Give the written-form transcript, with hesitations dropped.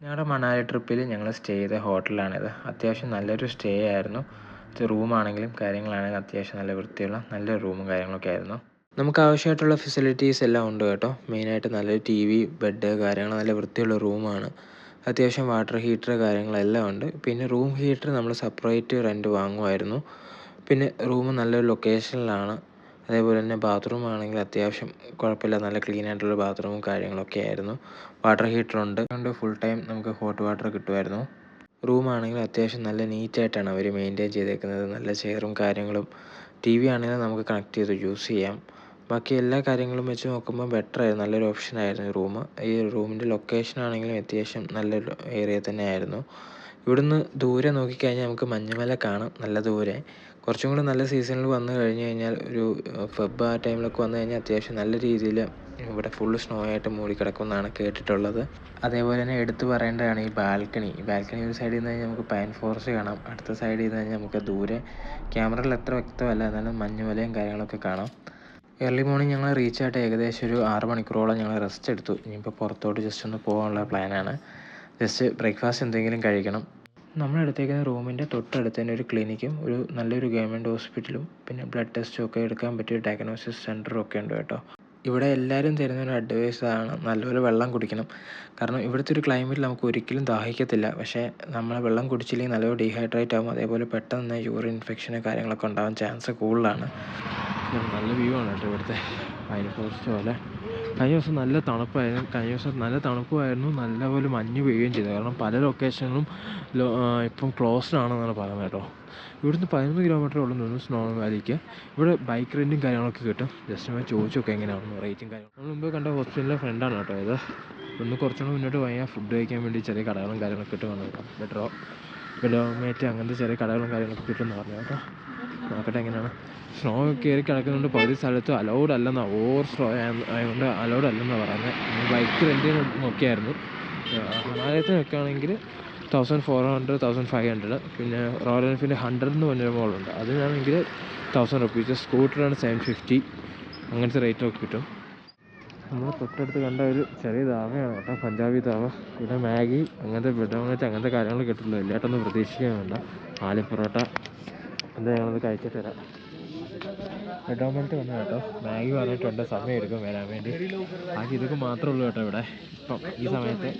ഞങ്ങളുടെ മണാലി ട്രിപ്പിൽ ഞങ്ങൾ സ്റ്റേ ചെയ്ത ഹോട്ടലാണിത്. അത്യാവശ്യം നല്ലൊരു സ്റ്റേ ആയിരുന്നു. റൂമാണെങ്കിലും കാര്യങ്ങളാണെങ്കിലും അത്യാവശ്യം നല്ല വൃത്തിയുള്ള നല്ലൊരു റൂമും കാര്യങ്ങളൊക്കെ ആയിരുന്നു. നമുക്ക് ആവശ്യമായിട്ടുള്ള ഫെസിലിറ്റീസ് എല്ലാം ഉണ്ട് കേട്ടോ. മെയിനായിട്ട് നല്ലൊരു ടി വി, ബെഡ്, കാര്യങ്ങൾ, നല്ല വൃത്തിയുള്ള റൂമാണ്. അത്യാവശ്യം വാട്ടർ ഹീറ്റർ കാര്യങ്ങളെല്ലാം ഉണ്ട്. പിന്നെ റൂം ഹീറ്റർ നമ്മൾ സെപ്പറേറ്റ് റെൻറ്റ് വാങ്ങുമായിരുന്നു. പിന്നെ റൂം നല്ലൊരു ലൊക്കേഷനിലാണ്. അതേപോലെ തന്നെ ബാത്റൂം ആണെങ്കിൽ അത്യാവശ്യം കുഴപ്പമില്ല, നല്ല ക്ലീൻ ആയിട്ടുള്ള ബാത്റൂമും കാര്യങ്ങളൊക്കെ ആയിരുന്നു. വാട്ടർ ഹീറ്ററുണ്ട്, അതുകൊണ്ട് ഫുൾ ടൈം നമുക്ക് ഹോട്ട് വാട്ടർ കിട്ടുമായിരുന്നു. റൂമാണെങ്കിൽ അത്യാവശ്യം നല്ല നീറ്റായിട്ടാണ് അവർ മെയിൻറ്റെയിൻ ചെയ്തേക്കുന്നത്. നല്ല ചെയറും കാര്യങ്ങളും, ടി വി ആണെങ്കിലും നമുക്ക് കണക്ട് ചെയ്ത് യൂസ് ചെയ്യാം. ബാക്കി എല്ലാ കാര്യങ്ങളും വെച്ച് നോക്കുമ്പോൾ ബെറ്ററായിരുന്നു, നല്ലൊരു ഓപ്ഷനായിരുന്നു ഈ റൂം. ഈ റൂമിൻ്റെ ലൊക്കേഷനാണെങ്കിലും അത്യാവശ്യം നല്ലൊരു ഏരിയ തന്നെയായിരുന്നു. ഇവിടുന്ന് ദൂരെ നോക്കിക്കഴിഞ്ഞാൽ നമുക്ക് മഞ്ഞുമല കാണാം, നല്ല ദൂരെ. കുറച്ചും കൂടി നല്ല സീസണിൽ വന്നു കഴിഞ്ഞ് കഴിഞ്ഞാൽ ഒരു ഫെബ് ആ ടൈമിലൊക്കെ വന്നു കഴിഞ്ഞാൽ അത്യാവശ്യം നല്ല രീതിയിൽ ഇവിടെ ഫുള്ള് സ്നോ ആയിട്ട് മൂടിക്കിടക്കുമെന്നാണ് കേട്ടിട്ടുള്ളത്. അതേപോലെ തന്നെ എടുത്തു പറയേണ്ടതാണ് ഈ ബാൽക്കണി. ഒരു സൈഡിൽ നിന്ന് കഴിഞ്ഞാൽ നമുക്ക് പൈൻ ഫോറസ്റ്റ് കാണാം, അടുത്ത സൈഡിൽ നിന്ന് കഴിഞ്ഞാൽ നമുക്ക് ദൂരെ ക്യാമറയിൽ അത്ര വ്യക്തമല്ല, എന്നാലും മഞ്ഞുമലയും കാര്യങ്ങളൊക്കെ കാണാം. ഏർലി മോർണിംഗ് ഞങ്ങൾ റീച്ച് ആയിട്ട് ഏകദേശം ഒരു 6 മണിക്കൂറോളം ഞങ്ങൾ റെസ്റ്റ് എടുത്തു. ഇനിയിപ്പോൾ പുറത്തോട്ട് ജസ്റ്റ് ഒന്ന് പോകാനുള്ള പ്ലാനാണ്. ജസ്റ്റ് ബ്രേക്ക്ഫാസ്റ്റ് എന്തെങ്കിലും കഴിക്കണം. നമ്മളെടുത്തേക്കുന്ന റൂമിൻ്റെ തൊട്ടടുത്ത് തന്നെ ഒരു ക്ലിനിക്കും ഒരു നല്ലൊരു ഗവൺമെൻറ് ഹോസ്പിറ്റലും പിന്നെ ബ്ലഡ് ടെസ്റ്റും ഒക്കെ എടുക്കാൻ പറ്റിയ ഡയഗ്നോസിസ് സെൻ്ററും ഒക്കെ ഉണ്ട് കേട്ടോ. ഇവിടെ എല്ലാവരും തരുന്ന ഒരു അഡ്വൈസാണ് നല്ലപോലെ വെള്ളം കുടിക്കണം. കാരണം ഇവിടുത്തെ ഒരു ക്ലൈമറ്റിൽ നമുക്ക് ഒരിക്കലും ദാഹിക്കത്തില്ല. പക്ഷേ നമ്മൾ വെള്ളം കുടിച്ചില്ലെങ്കിൽ നല്ലപോലെ ഡീഹൈഡ്രേറ്റ് ആകും. അതേപോലെ പെട്ടെന്ന് യൂറിൻ ഇൻഫെക്ഷന് കാര്യങ്ങളൊക്കെ ഉണ്ടാകാൻ ചാൻസ് കൂടുതലാണ്. നല്ല വ്യൂ ആണ് കേട്ടോ ഇവിടുത്തെ പൈൻ ഫോറസ്റ്റ് പോലെ. കഴിഞ്ഞ ദിവസം നല്ല തണുപ്പായിരുന്നു, നല്ലപോലെ മഞ്ഞ് പെയ്യുകയും ചെയ്തു. കാരണം പല ലൊക്കേഷനിലും ഇപ്പം ക്ലോസ്ഡ് ആണെന്നാണ് പറയുന്നത് കേട്ടോ. ഇവിടുന്ന് 11 കിലോമീറ്റർ ഉള്ളൂ സ്നോ വാലിക്ക്. ഇവിടെ ബൈക്ക് റെൻറ്റും കാര്യങ്ങളൊക്കെ കിട്ടും. ജസ്റ്റ് നമ്മൾ ചോദിച്ചൊക്കെ എങ്ങനെയാണെന്ന് റേറ്റും കാര്യങ്ങളും. നമ്മൾ മുമ്പ് കണ്ട ഹോസ്പിറ്റലിലെ ഫ്രണ്ടാണ് കേട്ടോ ഇത്. ഒന്ന് കുറച്ചുകൂടെ മുന്നോട്ട് പോയാൽ ഫുഡ് കഴിക്കാൻ വേണ്ടി ചെറിയ കടകളും കാര്യങ്ങളൊക്കെ കിട്ടുമെന്ന് കേട്ടോ. ബെഡോമേറ്റ് അങ്ങനത്തെ ചെറിയ കടകളും കാര്യങ്ങളൊക്കെ കിട്ടുമെന്ന് പറഞ്ഞു കേട്ടോ. നോക്കട്ടെ എങ്ങനെയാണ്. സ്നോ കയറി കിടക്കുന്നുണ്ട്, പകുതി സ്ഥലത്ത് അലൗഡ് അല്ലെന്നാണ്, ഓവർ സ്നോ ആയതുകൊണ്ട് അലൗഡ് അല്ലെന്നാണ് പറയുന്നത്. ബൈക്ക് റെൻറ്റ് നോക്കിയായിരുന്നു. ഹിമാലയത്തിൽ നിൽക്കുകയാണെങ്കിൽ 1400 1500. പിന്നെ റോയൽ എൻഫീൽഡ് 100 എന്ന് പറഞ്ഞൊരു മോഡലുണ്ട്, അതിനാണെങ്കിൽ 1000 റുപ്പീസ്. സ്കൂട്ടറാണ് 750. അങ്ങനത്തെ റേറ്റൊക്കെ കിട്ടും. നമ്മൾ തൊട്ടടുത്ത് കണ്ട ഒരു ചെറിയ ധാബയാണ് കേട്ടോ, പഞ്ചാബി ധാബ. ഇവിടെ മാഗി അങ്ങനത്തെ ബ്രെഡ് ഓംലെറ്റ് അങ്ങനത്തെ കാര്യങ്ങൾ കിട്ടുള്ളൂ. എല്ലായിട്ടൊന്നും പ്രതീക്ഷിക്കാൻ വേണ്ട. ആലു പൊറോട്ട എന്താ, ഞങ്ങളത് കഴിച്ചിട്ട് വരാം. ബ്രെഡ് ഓംലെറ്റ് വന്നു കേട്ടോ. മാഗി പറഞ്ഞിട്ടുണ്ട്, സമയം എടുക്കും വരാൻ വേണ്ടി. ബാക്കി ഇതൊക്കെ മാത്രമേ ഉള്ളൂ കേട്ടോ ഇവിടെ ഇപ്പം ഈ സമയത്ത്.